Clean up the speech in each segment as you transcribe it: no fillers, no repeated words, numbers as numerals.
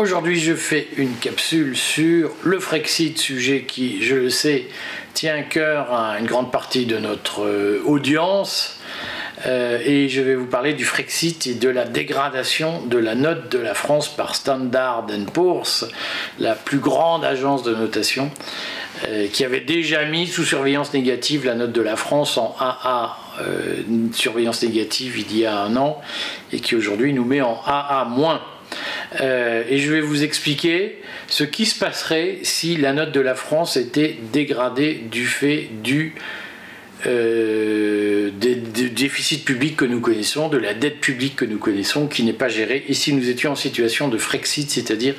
Aujourd'hui, je fais une capsule sur le Frexit, sujet qui, je le sais, tient à cœur à une grande partie de notre audience. Et je vais vous parler du Frexit et de la dégradation de la note de la France par Standard & Poor's, la plus grande agence de notation, qui avait déjà mis sous surveillance négative la note de la France en AA, surveillance négative il y a un an, et qui aujourd'hui nous met en AA-. Et je vais vous expliquer ce qui se passerait si la note de la France était dégradée du fait du déficit public que nous connaissons, de la dette publique que nous connaissons, qui n'est pas gérée, et si nous étions en situation de Frexit, c'est-à-dire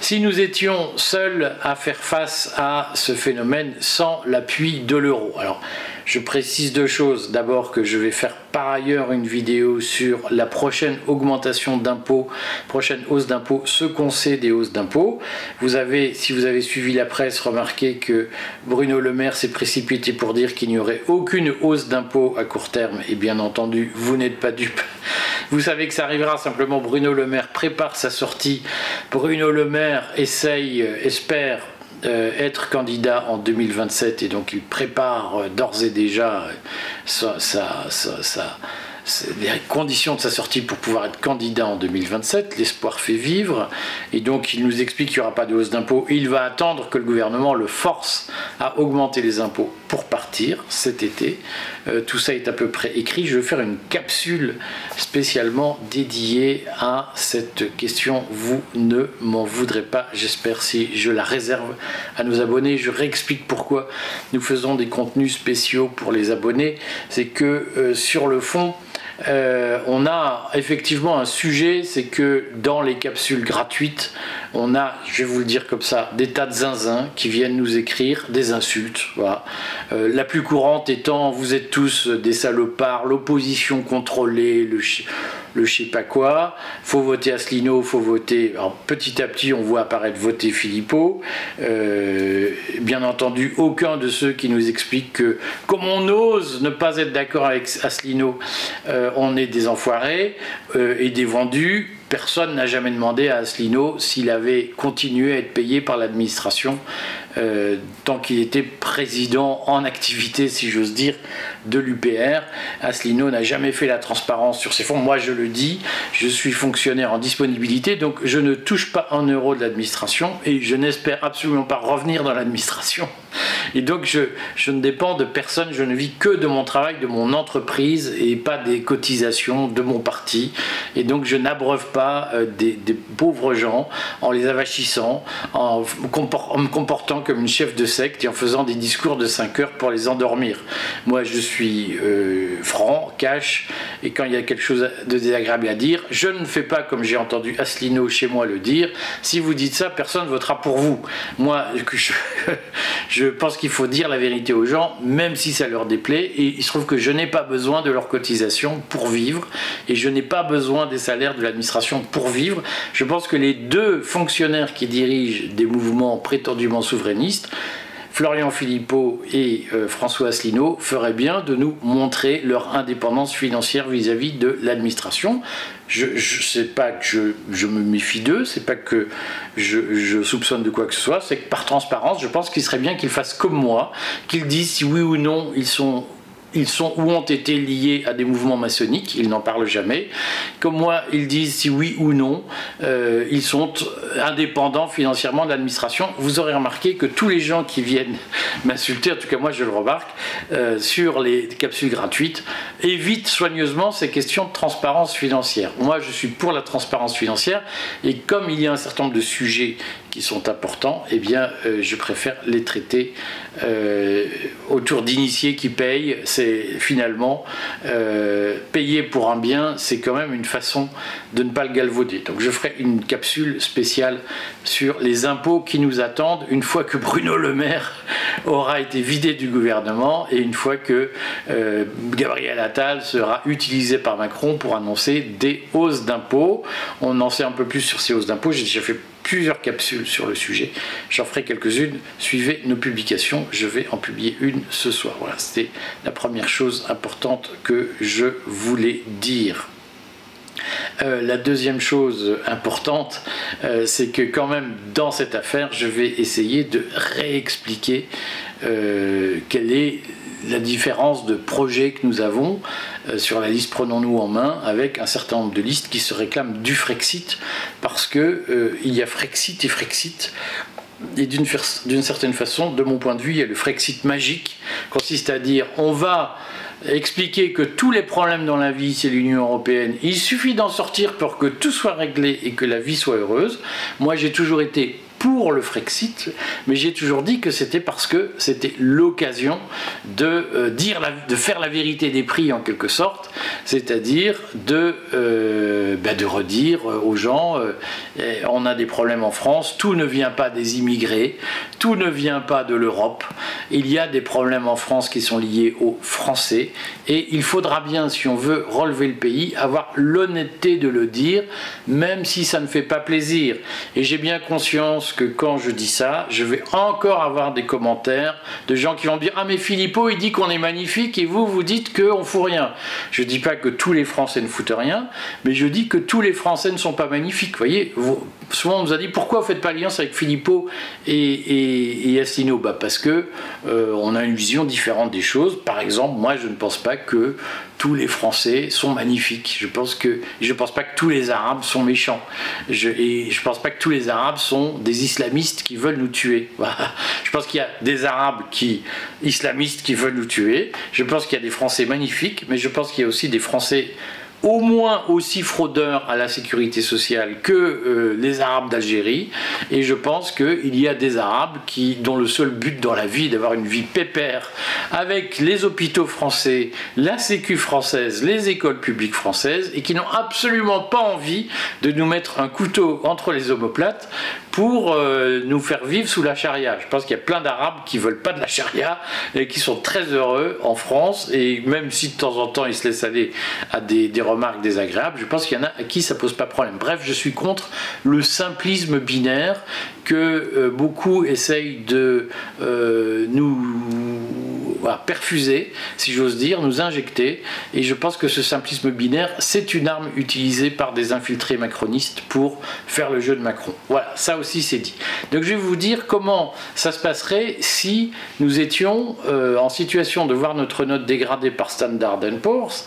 si nous étions seuls à faire face à ce phénomène sans l'appui de l'euro. Alors, je précise deux choses. D'abord que je vais faire par ailleurs une vidéo sur la prochaine augmentation d'impôts, prochaine hausse d'impôts, ce qu'on sait des hausses d'impôts. Vous avez, si vous avez suivi la presse, remarqué que Bruno Le Maire s'est précipité pour dire qu'il n'y aurait aucune hausse d'impôts à court terme. Et bien entendu, vous n'êtes pas dupe. Vous savez que ça arrivera, simplement Bruno Le Maire prépare sa sortie. Bruno Le Maire espère être candidat en 2027 et donc il prépare d'ores et déjà les conditions de sa sortie pour pouvoir être candidat en 2027, l'espoir fait vivre, et donc il nous explique qu'il n'y aura pas de hausse d'impôts, il va attendre que le gouvernement le force à augmenter les impôts pour partir cet été. Tout ça est à peu près écrit. Je vais faire une capsule spécialement dédiée à cette question, vous ne m'en voudrez pas, j'espère, si je la réserve à nos abonnés. Je réexplique pourquoi nous faisons des contenus spéciaux pour les abonnés. C'est que sur le fond, on a effectivement un sujet, c'est que dans les capsules gratuites, on a, je vais vous le dire comme ça, des tas de zinzins qui viennent nous écrire des insultes. Voilà. La plus courante étant, vous êtes tous des salopards, l'opposition contrôlée, le je sais pas quoi, faut voter Asselineau, faut voter. Alors, petit à petit, on voit apparaître voter Philippot. Bien entendu, aucun de ceux qui nous expliquent que, comme on ose ne pas être d'accord avec Asselineau, on est des enfoirés et des vendus. Personne n'a jamais demandé à Asselineau s'il avait continué à être payé par l'administration tant qu'il était président en activité, si j'ose dire, de l'UPR. Asselineau n'a jamais fait la transparence sur ses fonds. Moi, je le dis, je suis fonctionnaire en disponibilité, donc je ne touche pas un euro de l'administration et je n'espère absolument pas revenir dans l'administration. Et donc, je ne dépends de personne, je ne vis que de mon travail, de mon entreprise et pas des cotisations de mon parti. Et donc, je n'abreuve pas des pauvres gens en les avachissant, en me comportant comme une chef de secte et en faisant des discours de 5 heures pour les endormir. Moi, je suis franc, cash, et quand il y a quelque chose de désagréable à dire, je ne fais pas comme j'ai entendu Asselineau chez moi le dire. Si vous dites ça, personne ne votera pour vous. Moi, je pense qu'il faut dire la vérité aux gens, même si ça leur déplaît, et il se trouve que je n'ai pas besoin de leurs cotisations pour vivre, et je n'ai pas besoin des salaires de l'administration pour vivre. Je pense que les deux fonctionnaires qui dirigent des mouvements prétendument souverainistes, Florian Philippot et François Asselineau, feraient bien de nous montrer leur indépendance financière vis-à-vis de l'administration. Je sais pas que je me méfie d'eux, c'est pas que je soupçonne de quoi que ce soit, c'est que par transparence, je pense qu'il serait bien qu'ils fassent comme moi, qu'ils disent si oui ou non ils sont ou ont été liés à des mouvements maçonniques, ils n'en parlent jamais. Comme moi, ils disent si oui ou non, ils sont indépendants financièrement de l'administration. Vous aurez remarqué que tous les gens qui viennent m'insulter, en tout cas moi je le remarque, sur les capsules gratuites, évitent soigneusement ces questions de transparence financière. Moi je suis pour la transparence financière, et comme il y a un certain nombre de sujets qui sont importants, eh bien je préfère les traiter autour d'initiés qui payent. C'est finalement payer pour un bien, c'est quand même une façon de ne pas le galvauder. Donc je ferai une capsule spéciale sur les impôts qui nous attendent une fois que Bruno Le Maire aura été vidé du gouvernement et une fois que Gabriel Attal sera utilisé par Macron pour annoncer des hausses d'impôts. On en sait un peu plus sur ces hausses d'impôts. J'ai déjà fait plusieurs capsules sur le sujet, j'en ferai quelques-unes, suivez nos publications, je vais en publier une ce soir. Voilà, c'était la première chose importante que je voulais dire. La deuxième chose importante, c'est que quand même dans cette affaire, je vais essayer de réexpliquer quelle est la différence de projets que nous avons sur la liste Prenons-nous en main, avec un certain nombre de listes qui se réclament du Frexit, parce que il y a Frexit et Frexit. Et d'une certaine façon, de mon point de vue, il y a le Frexit magique, consiste à dire on va expliquer que tous les problèmes dans la vie, c'est l'Union européenne, il suffit d'en sortir pour que tout soit réglé et que la vie soit heureuse. Moi, j'ai toujours été pour le Frexit, mais j'ai toujours dit que c'était parce que c'était l'occasion de faire la vérité des prix en quelque sorte, c'est-à-dire de redire aux gens on a des problèmes en France, tout ne vient pas des immigrés, tout ne vient pas de l'Europe, il y a des problèmes en France qui sont liés aux Français, et il faudra bien, si on veut relever le pays, avoir l'honnêteté de le dire, même si ça ne fait pas plaisir. Et j'ai bien conscience que quand je dis ça, je vais encore avoir des commentaires de gens qui vont me dire « Ah mais Philippot, il dit qu'on est magnifique et vous, vous dites qu'on fout rien ». Je ne dis pas que tous les Français ne foutent rien, mais je dis que tous les Français ne sont pas magnifiques. Vous voyez, souvent on nous a dit « Pourquoi vous ne faites pas alliance avec Philippot et Asselineau ?» Parce que on a une vision différente des choses. Par exemple, moi je ne pense pas que tous les Français sont magnifiques. Je pense pas que tous les Arabes sont méchants. Et je pense pas que tous les Arabes sont des islamistes qui veulent nous tuer. Voilà. Je pense qu'il y a des Arabes islamistes qui veulent nous tuer. Je pense qu'il y a des Français magnifiques, mais je pense qu'il y a aussi des Français au moins aussi fraudeurs à la sécurité sociale que les Arabes d'Algérie, et je pense qu'il y a des Arabes dont le seul but dans la vie est d'avoir une vie pépère avec les hôpitaux français, la sécu française, les écoles publiques françaises, et qui n'ont absolument pas envie de nous mettre un couteau entre les omoplates pour nous faire vivre sous la charia. Je pense qu'il y a plein d'Arabes qui ne veulent pas de la charia et qui sont très heureux en France, et même si de temps en temps ils se laissent aller à des remarques désagréables, je pense qu'il y en a à qui ça pose pas problème. Bref, je suis contre le simplisme binaire que beaucoup essayent de perfuser, si j'ose dire, nous injecter, et je pense que ce simplisme binaire, c'est une arme utilisée par des infiltrés macronistes pour faire le jeu de Macron. Voilà, ça aussi c'est dit. Donc je vais vous dire comment ça se passerait si nous étions en situation de voir notre note dégradée par Standard & Poor's,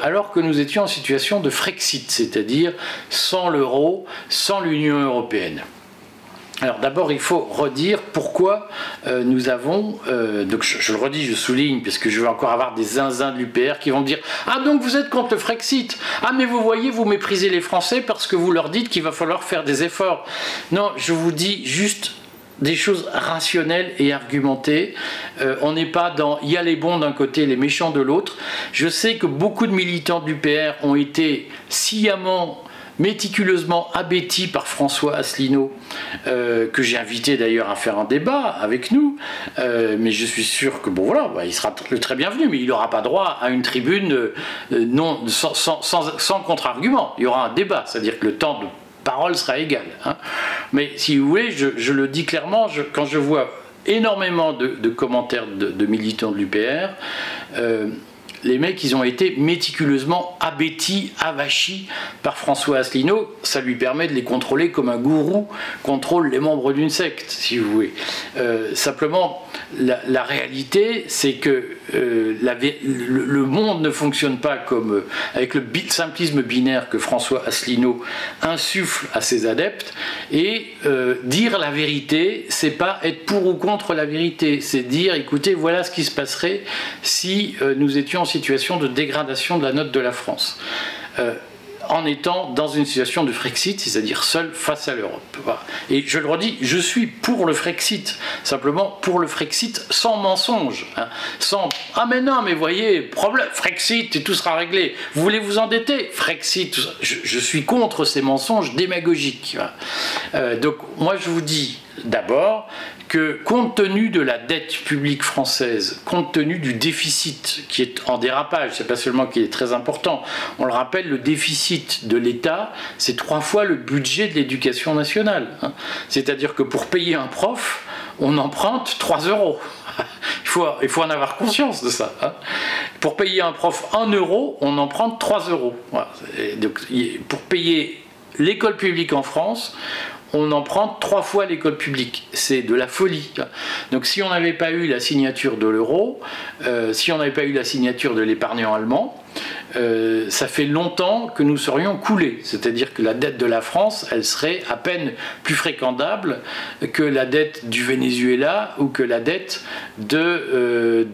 alors que nous étions en situation de Frexit, c'est-à-dire sans l'euro, sans l'Union européenne. Alors d'abord, il faut redire pourquoi nous avons, donc je le redis, je souligne, parce que je vais encore avoir des zinzins de l'UPR qui vont me dire « Ah donc vous êtes contre le Frexit, ah mais vous voyez, vous méprisez les Français parce que vous leur dites qu'il va falloir faire des efforts. » Non, je vous dis juste des choses rationnelles et argumentées. On n'est pas dans « il y a les bons d'un côté, les méchants de l'autre ». Je sais que beaucoup de militants de l'UPR ont été sciemment, méticuleusement abêtis par François Asselineau, que j'ai invité d'ailleurs à faire un débat avec nous, mais je suis sûr que bon voilà, il sera très bienvenu, mais il n'aura pas droit à une tribune sans contre-argument. Il y aura un débat, c'est-à-dire que le temps de parole sera égal, hein. Mais si vous voulez, je le dis clairement, quand je vois énormément de commentaires de militants de l'UPR, les mecs, ils ont été méticuleusement abêtis, avachis par François Asselineau. Ça lui permet de les contrôler comme un gourou contrôle les membres d'une secte, si vous voulez. Simplement, la réalité, c'est que le monde ne fonctionne pas comme avec le simplisme binaire que François Asselineau insuffle à ses adeptes. Et dire la vérité, c'est pas être pour ou contre la vérité, c'est dire, écoutez, voilà ce qui se passerait si nous étions en situation de dégradation de la note de la France, en étant dans une situation de Frexit, c'est-à-dire seul face à l'Europe. Voilà. Et je le redis, je suis pour le Frexit, simplement pour le Frexit sans mensonge, hein, sans « Ah mais non, mais voyez, problème, Frexit et tout sera réglé, vous voulez vous endetter, Frexit », je suis contre ces mensonges démagogiques. Voilà. Donc moi je vous dis d'abord que compte tenu de la dette publique française, compte tenu du déficit qui est en dérapage, c'est pas seulement qu'il est très important, on le rappelle, le déficit de l'État, c'est 3 fois le budget de l'éducation nationale, hein. C'est-à-dire que pour payer un prof, on emprunte 3 €. Il faut en avoir conscience de ça. Hein. Pour payer un prof 1 euro, on en prend 3 euros. Voilà. Donc, pour payer l'école publique en France, on en prend 3 fois l'école publique. C'est de la folie. Donc si on n'avait pas eu la signature de l'euro, si on n'avait pas eu la signature de l'épargnant allemand, ça fait longtemps que nous serions coulés. C'est-à-dire que la dette de la France, elle serait à peine plus fréquentable que la dette du Venezuela ou que la dette de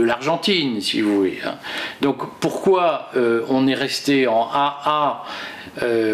l'Argentine, si vous voulez. Donc pourquoi on est resté en AA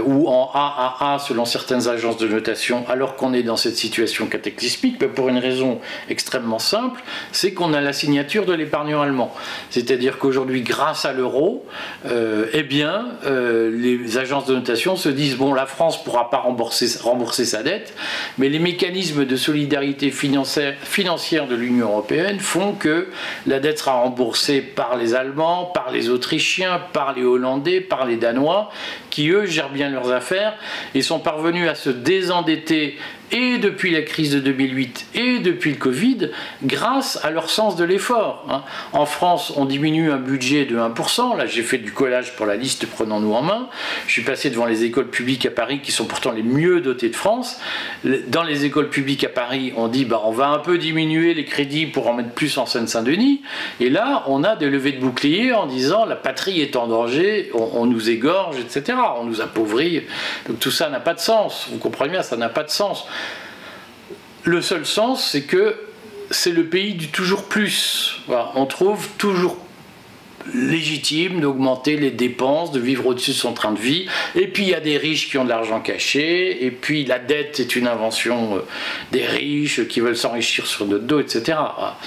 ou en AAA selon certaines agences de notation alors qu'on est dans cette situation cataclysmique? Pour une raison extrêmement simple, c'est qu'on a la signature de l'épargnant allemand. C'est-à-dire qu'aujourd'hui, grâce à l'euro, les agences de notation se disent bon, la France ne pourra pas rembourser sa dette, mais les mécanismes de solidarité financière de l'Union européenne font que la dette sera remboursée par les Allemands, par les Autrichiens, par les Hollandais, par les Danois, qui eux gèrent bien leurs affaires et sont parvenus à se désendetter et depuis la crise de 2008 et depuis le Covid, grâce à leur sens de l'effort. Hein. En France, on diminue un budget de 1%. Là, j'ai fait du collage pour la liste Prenons-nous en main. Je suis passé devant les écoles publiques à Paris, qui sont pourtant les mieux dotées de France. Dans les écoles publiques à Paris, on dit on va un peu diminuer les crédits pour en mettre plus en Seine-Saint-Denis. Et là, on a des levées de boucliers en disant la patrie est en danger, on nous égorge, etc. On nous appauvrit. Donc tout ça n'a pas de sens. Vous comprenez bien, ça n'a pas de sens. Le seul sens, c'est que c'est le pays du toujours plus. Voilà, on trouve toujours légitime d'augmenter les dépenses, de vivre au-dessus de son train de vie, et puis il y a des riches qui ont de l'argent caché, et puis la dette est une invention des riches qui veulent s'enrichir sur notre dos, etc. Voilà.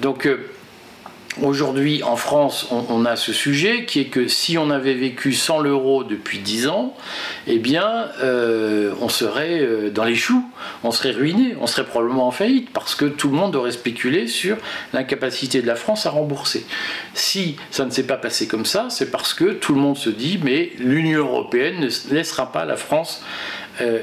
Donc aujourd'hui, en France, on a ce sujet qui est que si on avait vécu sans l'euro depuis 10 ans, eh bien, on serait dans les choux, on serait ruiné, on serait probablement en faillite, parce que tout le monde aurait spéculé sur l'incapacité de la France à rembourser. Si ça ne s'est pas passé comme ça, c'est parce que tout le monde se dit, mais l'Union européenne ne laissera pas la France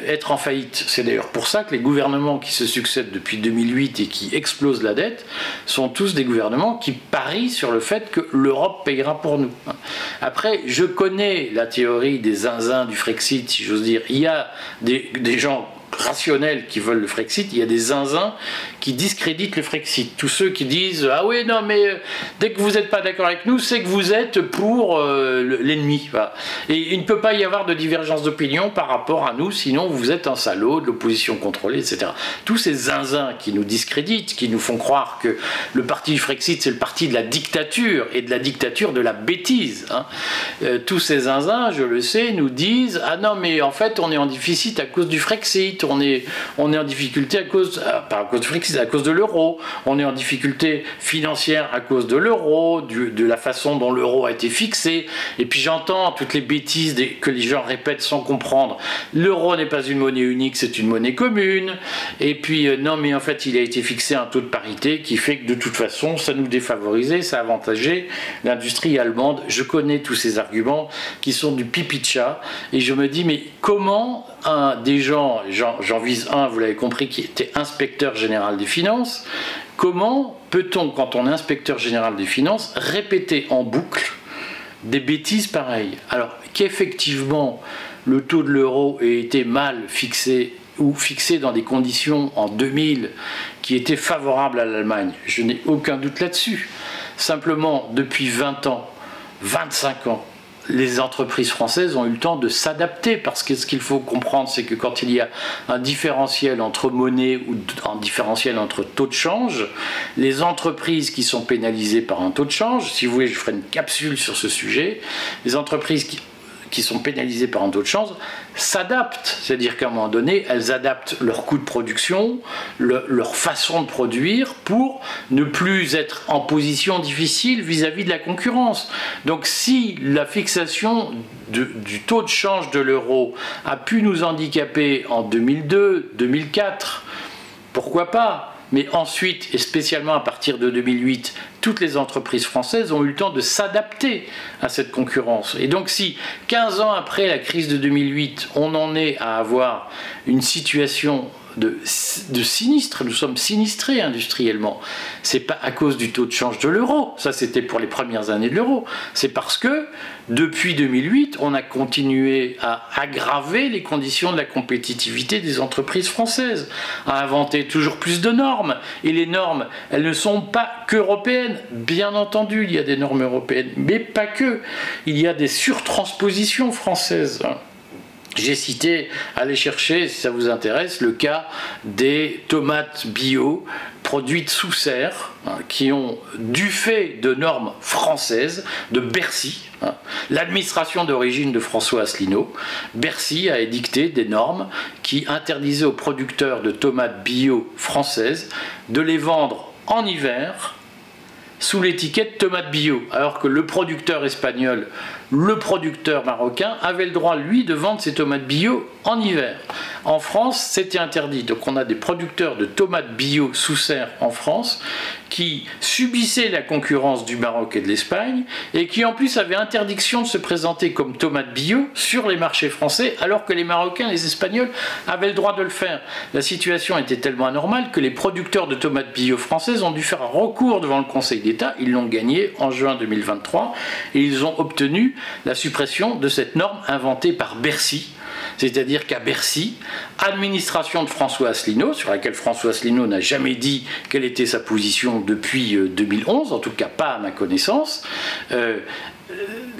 être en faillite. C'est d'ailleurs pour ça que les gouvernements qui se succèdent depuis 2008 et qui explosent la dette sont tous des gouvernements qui parient sur le fait que l'Europe payera pour nous. Après, je connais la théorie des zinzins du Frexit, si j'ose dire. Il y a des gens rationnels qui veulent le Frexit, il y a des zinzins qui discréditent le Frexit. Tous ceux qui disent ah oui non mais dès que vous n'êtes pas d'accord avec nous, c'est que vous êtes pour l'ennemi. Voilà. Et il ne peut pas y avoir de divergence d'opinion par rapport à nous, sinon vous êtes un salaud, de l'opposition contrôlée, etc. Tous ces zinzins qui nous discréditent, qui nous font croire que le parti du Frexit c'est le parti de la dictature et de la dictature de la bêtise. Hein. Tous ces zinzins, je le sais, nous disent ah non mais en fait on est en déficit à cause du Frexit. On est en difficulté à cause, pas à cause du Frexit, à cause de l'euro. On est en difficulté financière à cause de l'euro, de la façon dont l'euro a été fixé. Et puis j'entends toutes les bêtises que les gens répètent sans comprendre. L'euro n'est pas une monnaie unique, c'est une monnaie commune. Et puis non, mais en fait, il a été fixé un taux de parité qui fait que de toute façon, ça nous défavorisait, ça avantageait l'industrie allemande. Je connais tous ces arguments qui sont du pipi de chat. Et je me dis, mais comment des gens, j'en vise un, vous l'avez compris, qui était inspecteur général des finances, comment peut-on, quand on est inspecteur général des finances, répéter en boucle des bêtises pareilles? Alors qu'effectivement le taux de l'euro ait été mal fixé ou fixé dans des conditions en 2000 qui étaient favorables à l'Allemagne, je n'ai aucun doute là-dessus. Simplement, depuis 20 ans, 25 ans, les entreprises françaises ont eu le temps de s'adapter, parce que ce qu'il faut comprendre, c'est que quand il y a un différentiel entre monnaie ou un différentiel entre taux de change, les entreprises qui sont pénalisées par un taux de change, si vous voulez, je ferai une capsule sur ce sujet, les entreprises qui sont pénalisées par un taux de change s'adaptent, c'est-à-dire qu'à un moment donné, elles adaptent leur coût de production, leur façon de produire pour ne plus être en position difficile vis-à-vis de la concurrence. Donc si la fixation du taux de change de l'euro a pu nous handicaper en 2002, 2004, pourquoi pas ? Mais ensuite, et spécialement à partir de 2008, toutes les entreprises françaises ont eu le temps de s'adapter à cette concurrence. Et donc si 15 ans après la crise de 2008, on en est à avoir une situation de sinistre, nous sommes sinistrés industriellement. C'est pas à cause du taux de change de l'euro, ça c'était pour les premières années de l'euro, c'est parce que depuis 2008, on a continué à aggraver les conditions de la compétitivité des entreprises françaises, à inventer toujours plus de normes, et les normes, elles ne sont pas qu'européennes, bien entendu, il y a des normes européennes, mais pas que, il y a des surtranspositions françaises. J'ai cité, allez chercher, si ça vous intéresse, le cas des tomates bio produites sous serre, qui ont, du fait de normes françaises, de Bercy, l'administration d'origine de François Asselineau, Bercy a édicté des normes qui interdisaient aux producteurs de tomates bio françaises de les vendre en hiver sous l'étiquette tomate bio, alors que le producteur espagnol, le producteur marocain avait le droit, lui, de vendre ses tomates bio en hiver. En France, c'était interdit. Donc on a des producteurs de tomates bio sous serre en France qui subissaient la concurrence du Maroc et de l'Espagne et qui en plus avaient interdiction de se présenter comme tomates bio sur les marchés français alors que les Marocains et les Espagnols avaient le droit de le faire. La situation était tellement anormale que les producteurs de tomates bio françaises ont dû faire un recours devant le Conseil d'État. Ils l'ont gagné en juin 2023 et ils ont obtenu la suppression de cette norme inventée par Bercy. C'est-à-dire qu'à Bercy, administration de François Asselineau, sur laquelle François Asselineau n'a jamais dit quelle était sa position depuis 2011, en tout cas pas à ma connaissance,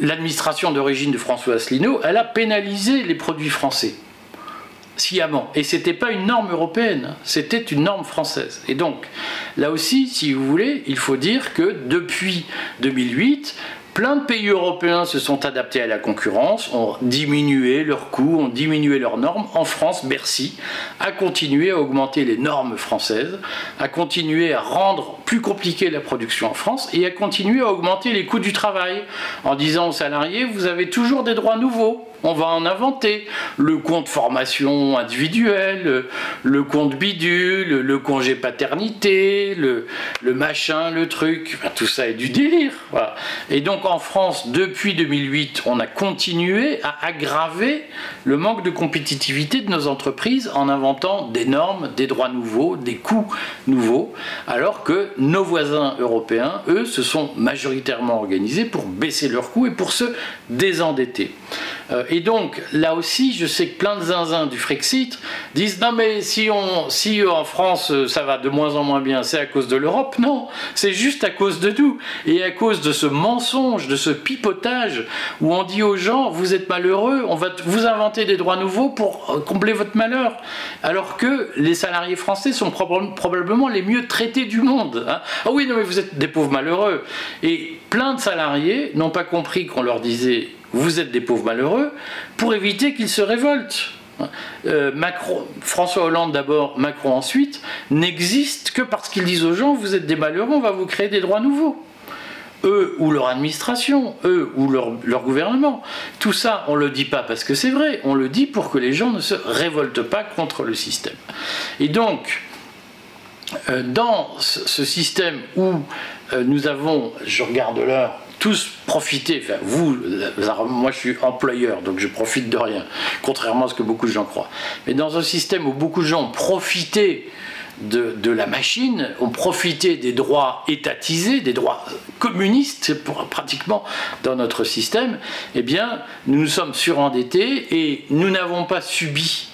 l'administration d'origine de François Asselineau, elle a pénalisé les produits français, sciemment. Et ce n'était pas une norme européenne, c'était une norme française. Et donc, là aussi, si vous voulez, il faut dire que depuis 2008, plein de pays européens se sont adaptés à la concurrence, ont diminué leurs coûts, ont diminué leurs normes. En France, Bercy a continué à augmenter les normes françaises, a continué à rendre plus compliquée la production en France et a continué à augmenter les coûts du travail en disant aux salariés, vous avez toujours des droits nouveaux. On va en inventer. Le compte formation individuelle, le compte bidule, le congé paternité, le machin, le truc. Enfin, tout ça est du délire. Voilà. Et donc en France, depuis 2008, on a continué à aggraver le manque de compétitivité de nos entreprises en inventant des normes, des droits nouveaux, des coûts nouveaux, alors que nos voisins européens, eux, se sont majoritairement organisés pour baisser leurs coûts et pour se désendetter. Et donc, là aussi, je sais que plein de zinzins du Frexit disent « Non mais si en France ça va de moins en moins bien, c'est à cause de l'Europe ». Non, c'est juste à cause de nous. Et à cause de ce mensonge, de ce pipotage, où on dit aux gens « Vous êtes malheureux, on va vous inventer des droits nouveaux pour combler votre malheur ». Alors que les salariés français sont probablement les mieux traités du monde. Hein. Ah oui, non mais vous êtes des pauvres malheureux. Et plein de salariés n'ont pas compris qu'on leur disait « Vous êtes des pauvres malheureux » pour éviter qu'ils se révoltent. François Hollande d'abord, Macron ensuite, n'existent que parce qu'ils disent aux gens « Vous êtes des malheureux, on va vous créer des droits nouveaux ». Eux ou leur administration, eux ou leur gouvernement. Tout ça, on ne le dit pas parce que c'est vrai, on le dit pour que les gens ne se révoltent pas contre le système. Et donc, dans ce système où nous avons, je regarde l'heure, tous profiter, enfin moi je suis employeur donc je profite de rien, contrairement à ce que beaucoup de gens croient, mais dans un système où beaucoup de gens ont profité de la machine, ont profité des droits étatisés, des droits communistes pratiquement dans notre système, eh bien nous nous sommes surendettés et nous n'avons pas subi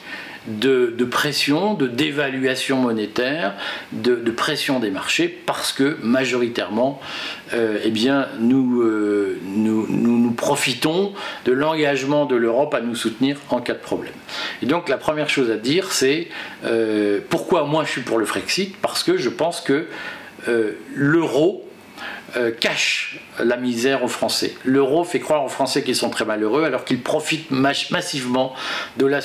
de pression, de dévaluation monétaire, de pression des marchés, parce que majoritairement, eh bien, nous profitons de l'engagement de l'Europe à nous soutenir en cas de problème. Et donc la première chose à dire, c'est pourquoi moi je suis pour le Frexit, parce que je pense que l'euro cache la misère aux Français. L'euro fait croire aux Français qu'ils sont très malheureux alors qu'ils profitent massivement de la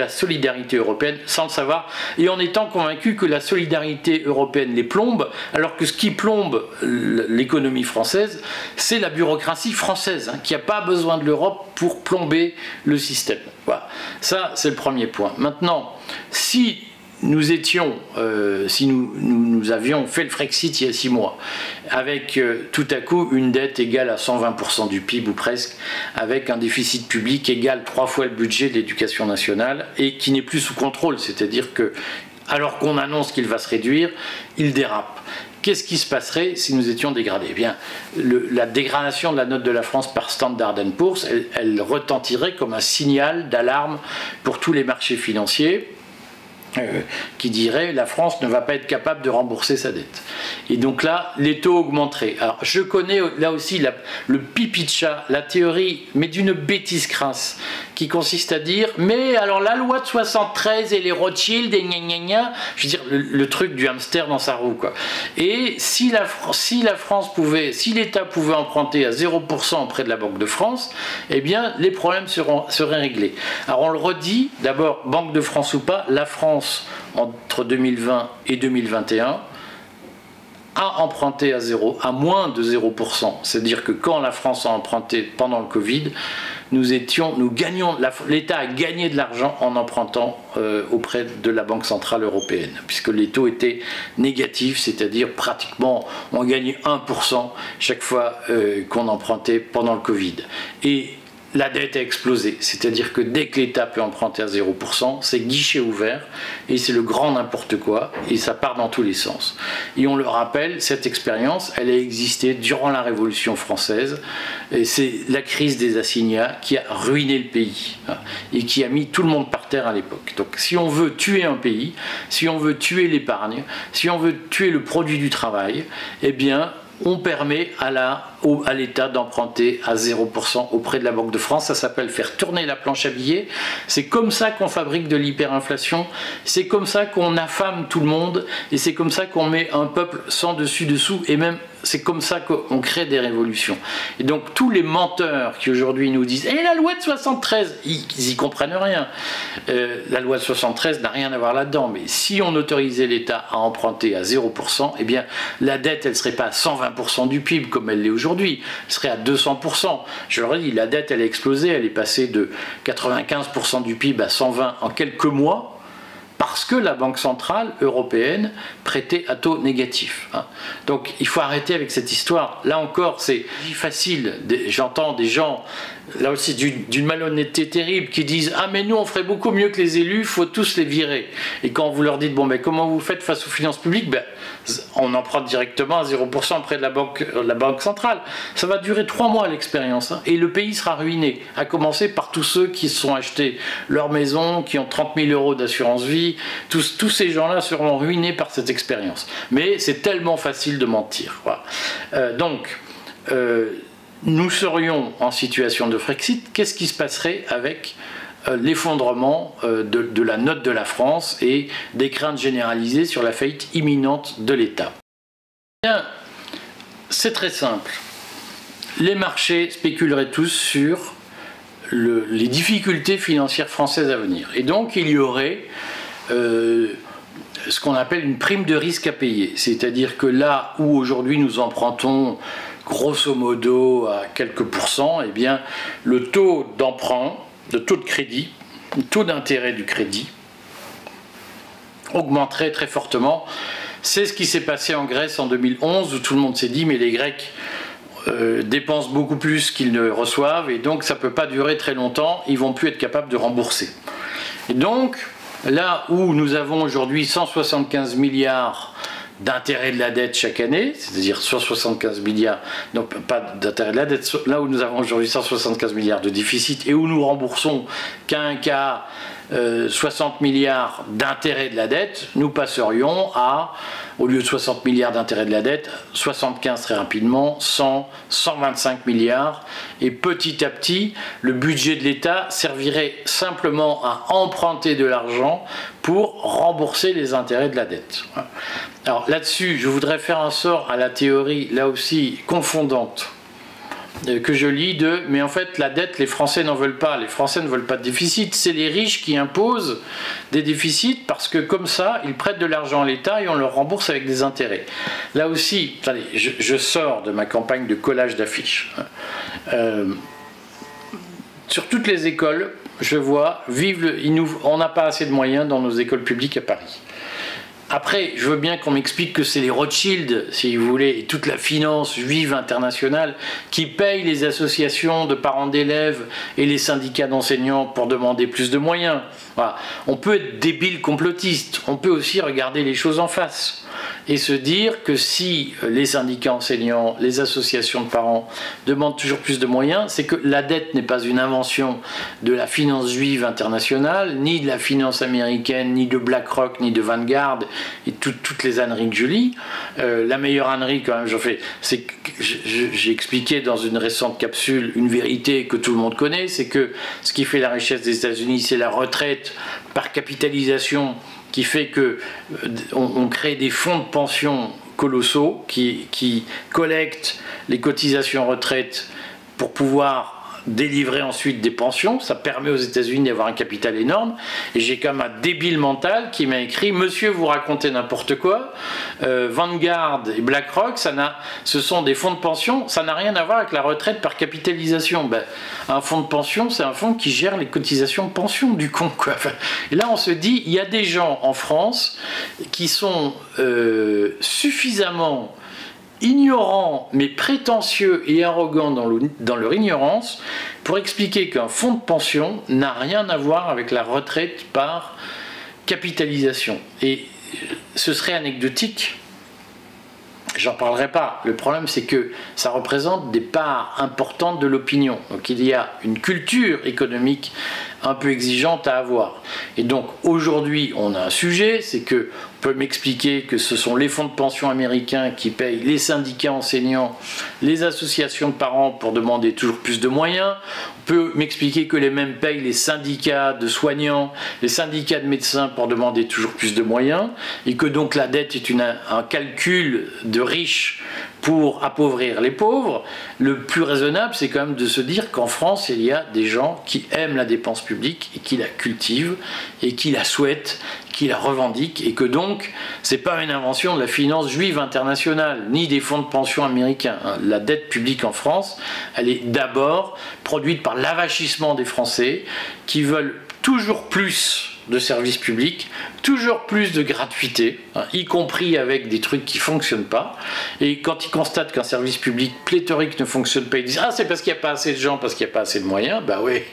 solidarité européenne sans le savoir et en étant convaincus que la solidarité européenne les plombe alors que ce qui plombe l'économie française c'est la bureaucratie française hein, qui n'a pas besoin de l'Europe pour plomber le système. Voilà. Ça c'est le premier point. Maintenant, si nous étions, si nous avions fait le Frexit il y a 6 mois, avec tout à coup une dette égale à 120% du PIB ou presque, avec un déficit public égal 3 fois le budget de l'éducation nationale et qui n'est plus sous contrôle, c'est-à-dire que alors qu'on annonce qu'il va se réduire, il dérape. Qu'est-ce qui se passerait si nous étions dégradés? Eh bien, la dégradation de la note de la France par Standard & Poor's, elle retentirait comme un signal d'alarme pour tous les marchés financiers qui dirait la France ne va pas être capable de rembourser sa dette. Et donc là, les taux augmenteraient. Alors je connais là aussi le pipi de chat, la théorie, mais d'une bêtise crasse, qui consiste à dire mais alors la loi de 73 et les Rothschild et gna gna gna, je veux dire le truc du hamster dans sa roue quoi. Et si la France pouvait, si l'État pouvait emprunter à 0% auprès de la Banque de France, eh bien les problèmes seraient réglés. Alors on le redit, d'abord Banque de France ou pas, la France entre 2020 et 2021 a emprunté à moins de 0%. C'est-à-dire que quand la France a emprunté pendant le Covid, l'État a gagné de l'argent en empruntant auprès de la Banque Centrale Européenne, puisque les taux étaient négatifs, c'est-à-dire pratiquement on gagnait 1% chaque fois qu'on empruntait pendant le Covid. Et la dette a explosé, c'est-à-dire que dès que l'État peut emprunter à 0%, c'est guichet ouvert et c'est le grand n'importe quoi et ça part dans tous les sens. Et on le rappelle, cette expérience, elle a existé durant la Révolution française et c'est la crise des assignats qui a ruiné le pays et qui a mis tout le monde par terre à l'époque. Donc si on veut tuer un pays, si on veut tuer l'épargne, si on veut tuer le produit du travail, eh bien on permet à l'État d'emprunter à 0% auprès de la Banque de France. Ça s'appelle faire tourner la planche à billets. C'est comme ça qu'on fabrique de l'hyperinflation. C'est comme ça qu'on affame tout le monde. Et c'est comme ça qu'on met un peuple sans dessus-dessous. Et même, c'est comme ça qu'on crée des révolutions. Et donc, tous les menteurs qui aujourd'hui nous disent « Eh, la loi de 73 !» ils y comprennent rien. La loi de 73 n'a rien à voir là-dedans. Mais si on autorisait l'État à emprunter à 0%, eh bien, la dette, elle ne serait pas à 120% du PIB comme elle l'est aujourd'hui. Elle serait à 200%. Je leur ai dit, la dette, elle a explosé. Elle est passée de 95% du PIB à 120 en quelques mois, parce que la Banque Centrale Européenne prêtait à taux négatif. Donc il faut arrêter avec cette histoire. Là encore, c'est facile. J'entends des gens, là aussi d'une malhonnêteté terrible, qui disent « Ah mais nous on ferait beaucoup mieux que les élus, il faut tous les virer ». Et quand vous leur dites « Bon mais comment vous faites face aux finances publiques ?» Ben, on emprunte directement à 0% auprès de la banque centrale. Ça va durer 3 mois l'expérience, et le pays sera ruiné, à commencer par tous ceux qui se sont achetés leur maison, qui ont 30 000 € d'assurance vie. Tous ces gens-là seront ruinés par cette expérience. Mais c'est tellement facile de mentir. Voilà. Nous serions en situation de Frexit. Qu'est-ce qui se passerait avec l'effondrement de la note de la France et des craintes généralisées sur la faillite imminente de l'État? Bien, c'est très simple. Les marchés spéculeraient tous sur les difficultés financières françaises à venir. Et donc, il y aurait ce qu'on appelle une prime de risque à payer. C'est-à-dire que là où aujourd'hui nous empruntons grosso modo à quelques pourcents, eh bien, le taux d'emprunt, le taux de crédit, le taux d'intérêt du crédit augmenterait très fortement. C'est ce qui s'est passé en Grèce en 2011, où tout le monde s'est dit mais les Grecs dépensent beaucoup plus qu'ils ne reçoivent et donc ça ne peut pas durer très longtemps, ils ne vont plus être capables de rembourser. Et donc, là où nous avons aujourd'hui 175 milliards d'intérêt de la dette chaque année, c'est-à-dire 175 milliards, donc pas d'intérêt de la dette, là où nous avons aujourd'hui 175 milliards de déficit et où nous remboursons qu'un cas 60 milliards d'intérêt de la dette, nous passerions à, au lieu de 60 milliards d'intérêt de la dette, 75 très rapidement, 100, 125 milliards, et petit à petit, le budget de l'État servirait simplement à emprunter de l'argent pour rembourser les intérêts de la dette. Alors là-dessus, je voudrais faire un sort à la théorie, là aussi, confondante, que je lis mais en fait la dette les Français n'en veulent pas, les Français ne veulent pas de déficit, c'est les riches qui imposent des déficits parce que comme ça ils prêtent de l'argent à l'État et on leur rembourse avec des intérêts. Là aussi, attendez, je sors de ma campagne de collage d'affiches. Sur toutes les écoles, je vois, on n'a pas assez de moyens dans nos écoles publiques à Paris. Après, je veux bien qu'on m'explique que c'est les Rothschild, si vous voulez, et toute la finance juive internationale qui paye les associations de parents d'élèves et les syndicats d'enseignants pour demander plus de moyens. Voilà. On peut être débile complotiste, on peut aussi regarder les choses en face et se dire que si les syndicats enseignants, les associations de parents demandent toujours plus de moyens, c'est que la dette n'est pas une invention de la finance juive internationale, ni de la finance américaine, ni de BlackRock, ni de Vanguard, et toutes les âneries que je lis. La meilleure ânerie, quand même, c'est que j'ai expliqué dans une récente capsule une vérité que tout le monde connaît, c'est que ce qui fait la richesse des États-Unis, c'est la retraite par capitalisation, qui fait que on crée des fonds de pension colossaux qui collectent les cotisations retraite pour pouvoir délivrer ensuite des pensions. Ça permet aux États-Unis d'avoir un capital énorme. Et j'ai comme un débile mental qui m'a écrit: Monsieur, vous racontez n'importe quoi. Vanguard et BlackRock, ce sont des fonds de pension. Ça n'a rien à voir avec la retraite par capitalisation. Ben, un fonds de pension, c'est un fonds qui gère les cotisations de pension du con, quoi. Et là, on se dit, il y a des gens en France qui sont suffisamment ignorants mais prétentieux et arrogants dans leur ignorance pour expliquer qu'un fonds de pension n'a rien à voir avec la retraite par capitalisation. Et ce serait anecdotique, j'en parlerai pas. Le problème, c'est que ça représente des parts importantes de l'opinion. Donc il y a une culture économique un peu exigeante à avoir. Et donc aujourd'hui, on a un sujet, c'est que on peut m'expliquer que ce sont les fonds de pension américains qui payent les syndicats enseignants, les associations de parents pour demander toujours plus de moyens. On peut m'expliquer que les mêmes payent les syndicats de soignants, les syndicats de médecins pour demander toujours plus de moyens, et que donc la dette est un calcul de riches pour appauvrir les pauvres. Le plus raisonnable, c'est quand même de se dire qu'en France, il y a des gens qui aiment la dépense publique et qui la cultivent et qui la souhaitent, qui la revendiquent, et que donc, c'est pas une invention de la finance juive internationale, ni des fonds de pension américains. La dette publique en France, elle est d'abord produite par l'avachissement des Français qui veulent toujours plus de services publics, toujours plus de gratuité, y compris avec des trucs qui ne fonctionnent pas. Et quand ils constatent qu'un service public pléthorique ne fonctionne pas, ils disent « Ah, c'est parce qu'il n'y a pas assez de gens, parce qu'il n'y a pas assez de moyens. » Bah oui,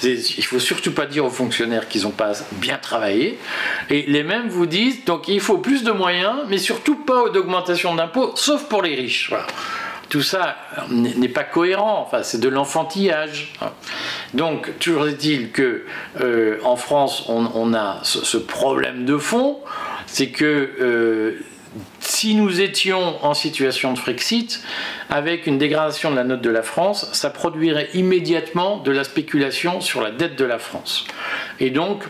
il ne faut surtout pas dire aux fonctionnaires qu'ils n'ont pas bien travaillé. Et les mêmes vous disent « Donc il faut plus de moyens, mais surtout pas d'augmentation d'impôts, sauf pour les riches. » Voilà. Tout ça n'est pas cohérent, enfin, c'est de l'enfantillage. Donc, toujours est-il que en France, on a ce problème de fond, c'est que si nous étions en situation de Frexit, avec une dégradation de la note de la France, ça produirait immédiatement de la spéculation sur la dette de la France. Et donc,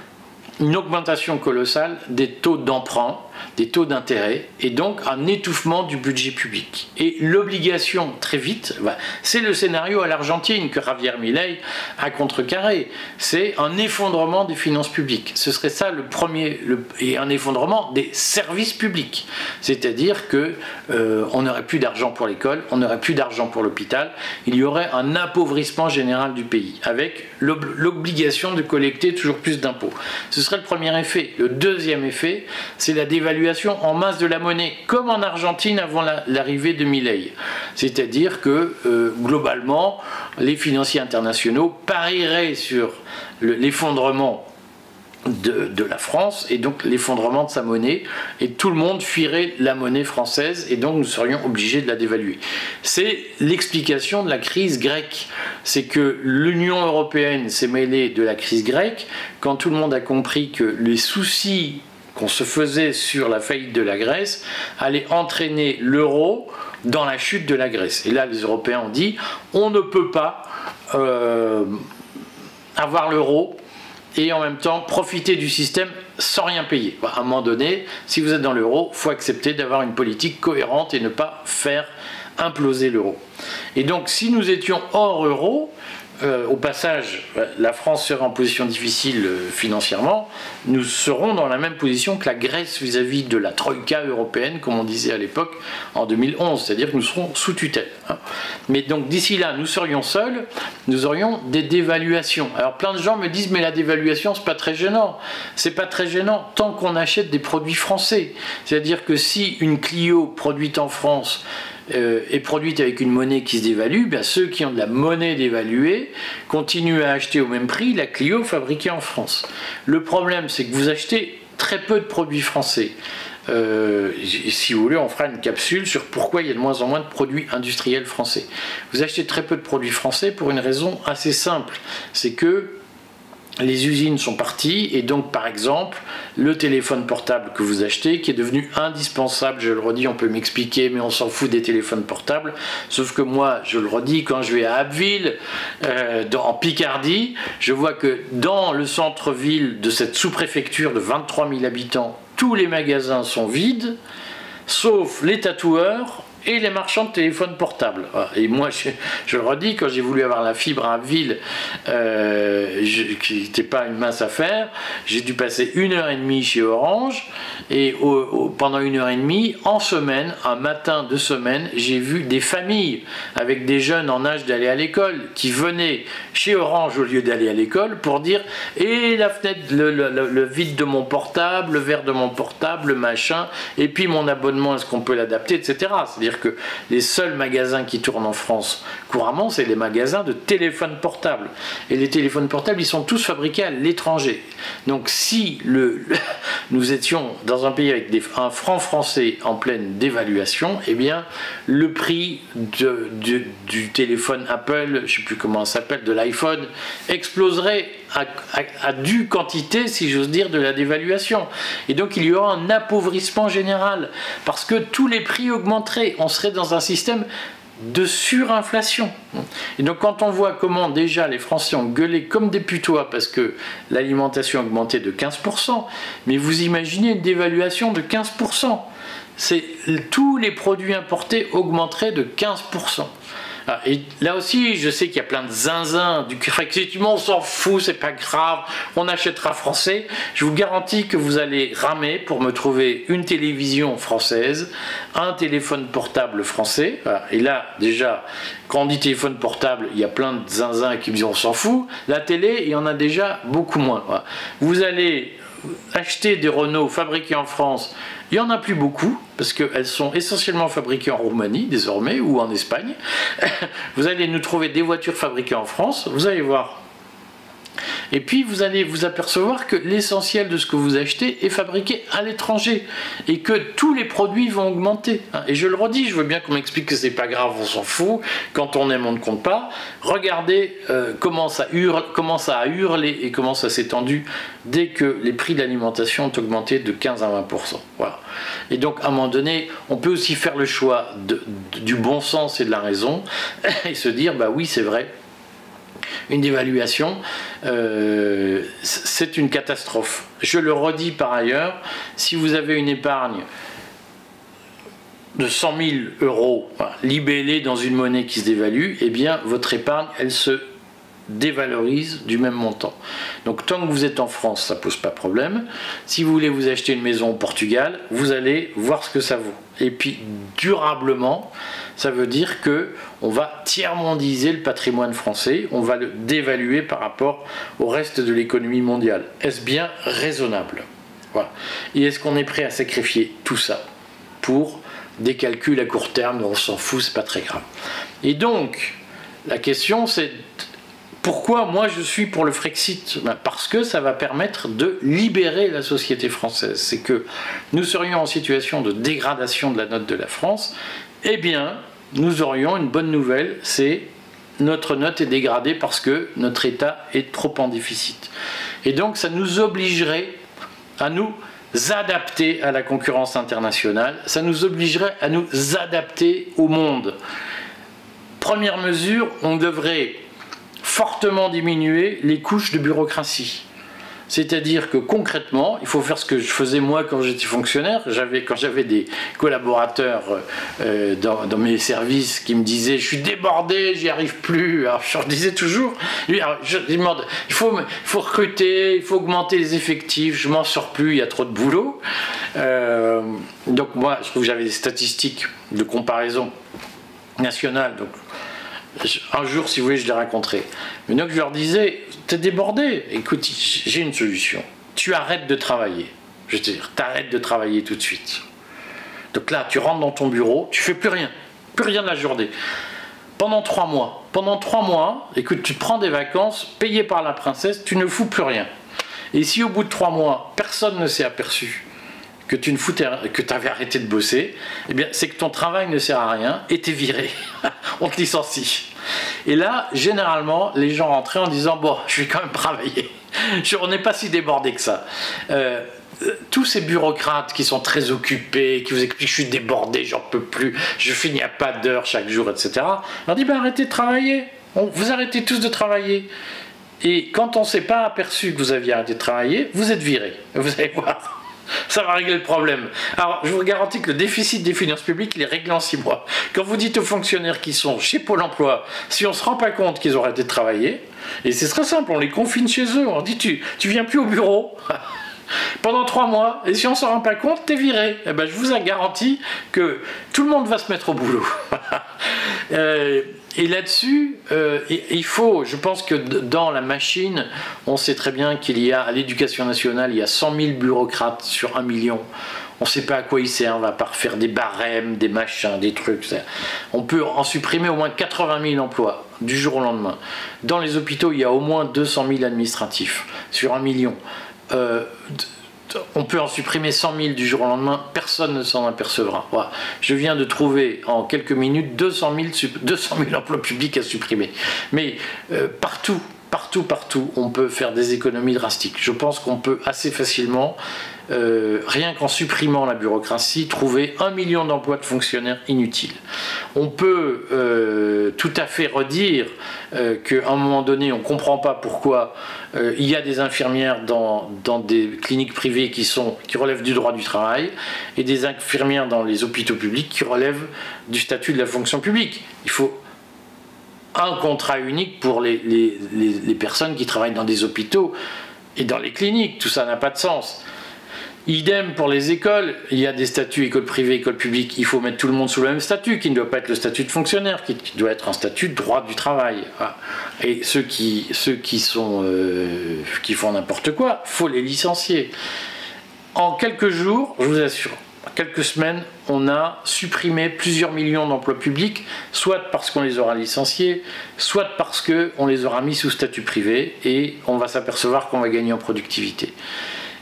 une augmentation colossale des taux d'emprunt, des taux d'intérêt, et donc un étouffement du budget public. Et l'obligation, très vite, c'est le scénario à l'Argentine que Javier Milei a contrecarré. C'est un effondrement des finances publiques. Ce serait ça le premier, et un effondrement des services publics. C'est-à-dire que on n'aurait plus d'argent pour l'école, on n'aurait plus d'argent pour l'hôpital, il y aurait un appauvrissement général du pays, avec l'obligation de collecter toujours plus d'impôts. Ce serait le premier effet. Le deuxième effet, c'est la dévaluation en masse de la monnaie, comme en Argentine avant l'arrivée de Milei. C'est-à-dire que, globalement, les financiers internationaux parieraient sur l'effondrement de la France, et donc l'effondrement de sa monnaie, et tout le monde fuirait la monnaie française, et donc nous serions obligés de la dévaluer. C'est l'explication de la crise grecque. C'est que l'Union européenne s'est mêlée de la crise grecque quand tout le monde a compris que les soucis qu'on se faisait sur la faillite de la Grèce allait entraîner l'euro dans la chute de la Grèce. Et là, les Européens ont dit, on ne peut pas avoir l'euro et en même temps profiter du système sans rien payer. À un moment donné, si vous êtes dans l'euro, il faut accepter d'avoir une politique cohérente et ne pas faire imploser l'euro. Et donc, si nous étions hors euro, au passage, la France sera en position difficile financièrement, nous serons dans la même position que la Grèce vis-à-vis de la Troïka européenne, comme on disait à l'époque en 2011, c'est-à-dire que nous serons sous tutelle. Mais donc d'ici là, nous serions seuls, nous aurions des dévaluations. Alors plein de gens me disent, mais la dévaluation, c'est pas très gênant. C'est pas très gênant tant qu'on achète des produits français. C'est-à-dire que si une Clio produite en France est produite avec une monnaie qui se dévalue, bien ceux qui ont de la monnaie dévaluée continuent à acheter au même prix la Clio fabriquée en France. Le problème, c'est que vous achetez très peu de produits français. Si vous voulez, on fera une capsule sur pourquoi il y a de moins en moins de produits industriels français. Vous achetez très peu de produits français pour une raison assez simple, c'est que les usines sont parties et donc par exemple le téléphone portable que vous achetez qui est devenu indispensable, je le redis, on peut m'expliquer mais on s'en fout des téléphones portables, sauf que moi je le redis, quand je vais à Abbeville en Picardie, je vois que dans le centre-ville de cette sous-préfecture de 23 000 habitants, tous les magasins sont vides sauf les tatoueurs et les marchands de téléphones portables. Et moi, je le redis, quand j'ai voulu avoir la fibre à Abbeville, qui n'était pas une mince affaire, j'ai dû passer 1h30 chez Orange, et pendant 1h30, en semaine, un matin de semaine, j'ai vu des familles avec des jeunes en âge d'aller à l'école, qui venaient chez Orange au lieu d'aller à l'école, pour dire « et la fenêtre, le vide de mon portable, le verre de mon portable, le machin, et puis mon abonnement, est-ce qu'on peut l'adapter, etc. » C'est-à-dire que les seuls magasins qui tournent en France couramment, c'est les magasins de téléphones portables. Et les téléphones portables, ils sont tous fabriqués à l'étranger. Donc si nous étions dans un pays avec un franc français en pleine dévaluation, eh bien le prix du téléphone Apple, je ne sais plus comment ça s'appelle, de l'iPhone, exploserait à due quantité, si j'ose dire, de la dévaluation. Et donc il y aura un appauvrissement général, parce que tous les prix augmenteraient. On serait dans un système de surinflation. Et donc quand on voit comment déjà les Français ont gueulé comme des putois parce que l'alimentation a augmenté de 15%, mais vous imaginez une dévaluation de 15%. Tous les produits importés augmenteraient de 15%. Et là aussi, je sais qu'il y a plein de zinzins du effectivement on s'en fout, c'est pas grave, on achètera français. Je vous garantis que vous allez ramer pour me trouver une télévision française, un téléphone portable français. Et là, déjà, quand on dit téléphone portable, il y a plein de zinzins qui me disent on s'en fout. La télé, il y en a déjà beaucoup moins. Vous allez acheter des Renault fabriqués en France, il n'y en a plus beaucoup, parce qu'elles sont essentiellement fabriquées en Roumanie, désormais, ou en Espagne. Vous allez nous trouver des voitures fabriquées en France, vous allez voir. Et puis vous allez vous apercevoir que l'essentiel de ce que vous achetez est fabriqué à l'étranger et que tous les produits vont augmenter. Et je le redis, je veux bien qu'on m'explique que c'est pas grave, on s'en fout, quand on aime on ne compte pas. Regardez comment ça a hurlé et comment ça s'est tendu dès que les prix de l'alimentation ont augmenté de 15 à 20%. Voilà. Et donc à un moment donné, on peut aussi faire le choix du bon sens et de la raison et se dire bah oui c'est vrai. Une dévaluation, c'est une catastrophe. Je le redis par ailleurs, si vous avez une épargne de 100 000 euros libellée dans une monnaie qui se dévalue, eh bien votre épargne, elle se dévalorise du même montant. Donc tant que vous êtes en France, ça pose pas de problème. Si vous voulez vous acheter une maison au Portugal, vous allez voir ce que ça vaut. Et puis durablement, ça veut dire que on va tiers-mondiser le patrimoine français, on va le dévaluer par rapport au reste de l'économie mondiale. Est-ce bien raisonnable? Voilà. Et est-ce qu'on est prêt à sacrifier tout ça pour des calculs à court terme? On s'en fout, c'est pas très grave. Et donc, la question c'est pourquoi moi je suis pour le Frexit? Parce que ça va permettre de libérer la société française. C'est que nous serions en situation de dégradation de la note de la France, eh bien nous aurions une bonne nouvelle, c'est notre note est dégradée parce que notre État est trop en déficit. Et donc ça nous obligerait à nous adapter à la concurrence internationale, ça nous obligerait à nous adapter au monde. Première mesure, on devrait fortement diminuer les couches de bureaucratie. C'est-à-dire que concrètement, il faut faire ce que je faisais moi quand j'étais fonctionnaire. Quand j'avais des collaborateurs dans mes services qui me disaient « je suis débordé, j'y arrive plus », alors je leur disais toujours, il faut recruter, il faut augmenter les effectifs, je m'en sors plus, il y a trop de boulot. Donc moi, je trouve que j'avais des statistiques de comparaison nationale, donc un jour, si vous voulez, je les raconterai. Mais donc je leur disais, t'es débordé, écoute, j'ai une solution. Tu arrêtes de travailler. Je veux dire, t'arrêtes de travailler tout de suite. Donc là, tu rentres dans ton bureau, tu fais plus rien de la journée. Pendant 3 mois. Pendant 3 mois, écoute, tu te prends des vacances payées par la princesse, tu ne fous plus rien. Et si au bout de 3 mois, personne ne s'est aperçu que tu avais arrêté de bosser, eh bien, c'est que ton travail ne sert à rien et t'es viré. On te licencie. Et là, généralement, les gens rentraient en disant « bon, je vais quand même travailler. On n'est pas si débordé que ça. » Tous ces bureaucrates qui sont très occupés, qui vous expliquent « je suis débordé, j'en peux plus, je finis à pas d'heure chaque jour, etc. » On leur dit « arrêtez de travailler. Vous arrêtez tous de travailler. » Et quand on ne s'est pas aperçu que vous aviez arrêté de travailler, vous êtes viré. Vous allez voir. Ça va régler le problème. Alors, je vous garantis que le déficit des finances publiques, il est réglé en 6 mois. Quand vous dites aux fonctionnaires qui sont chez Pôle emploi, si on ne se rend pas compte qu'ils ont arrêté de travailler, et c'est très simple, on les confine chez eux, on leur dit tu viens plus au bureau pendant 3 mois, et si on ne s'en rend pas compte, t'es viré. Eh ben, je vous garantis que tout le monde va se mettre au boulot. Et là-dessus, il faut, je pense que dans la machine, on sait très bien qu'il y a, à l'éducation nationale, il y a 100 000 bureaucrates sur 1 million. On ne sait pas à quoi ils servent, à part faire des barèmes, des machins, des trucs. On peut en supprimer au moins 80 000 emplois, du jour au lendemain. Dans les hôpitaux, il y a au moins 200 000 administratifs, sur 1 million. On peut en supprimer 100 000 du jour au lendemain, personne ne s'en apercevra. Voilà. Je viens de trouver en quelques minutes 200 000 emplois publics à supprimer. Mais partout, on peut faire des économies drastiques. Je pense qu'on peut assez facilement, rien qu'en supprimant la bureaucratie, trouver 1 million d'emplois de fonctionnaires inutiles. On peut tout à fait redire qu'à un moment donné, on ne comprend pas pourquoi il y a des infirmières dans des cliniques privées qui relèvent du droit du travail et des infirmières dans les hôpitaux publics qui relèvent du statut de la fonction publique. Il faut un contrat unique pour les personnes qui travaillent dans des hôpitaux et dans les cliniques. Tout ça n'a pas de sens. Idem pour les écoles, il y a des statuts école privée, école publique, il faut mettre tout le monde sous le même statut, qui ne doit pas être le statut de fonctionnaire, qui doit être un statut de droit du travail. Et ceux qui font n'importe quoi, il faut les licencier. En quelques jours, je vous assure, en quelques semaines, on a supprimé plusieurs millions d'emplois publics, soit parce qu'on les aura licenciés, soit parce qu'on les aura mis sous statut privé, et on va s'apercevoir qu'on va gagner en productivité.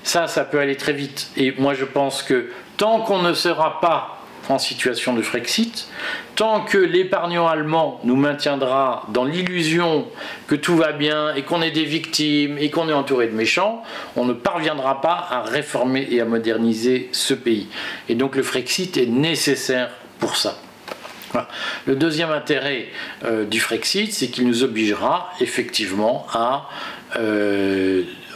Ça peut aller très vite. Et moi, je pense que tant qu'on ne sera pas en situation de Frexit, tant que l'épargnant allemand nous maintiendra dans l'illusion que tout va bien et qu'on est des victimes et qu'on est entouré de méchants, on ne parviendra pas à réformer et à moderniser ce pays. Et donc le Frexit est nécessaire pour ça. Voilà. Le deuxième intérêt du Frexit, c'est qu'il nous obligera effectivement à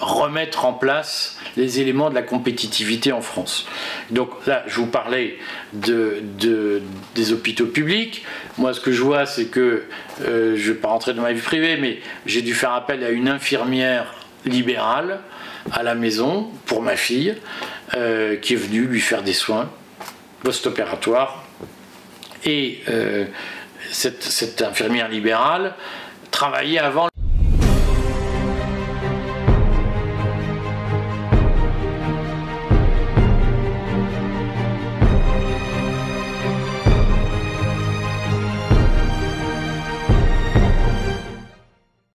remettre en place les éléments de la compétitivité en France. Donc là, je vous parlais des hôpitaux publics. Moi, ce que je vois, c'est que, je ne vais pas rentrer dans ma vie privée, mais j'ai dû faire appel à une infirmière libérale à la maison pour ma fille, qui est venue lui faire des soins post-opératoires. Et cette infirmière libérale travaillait avant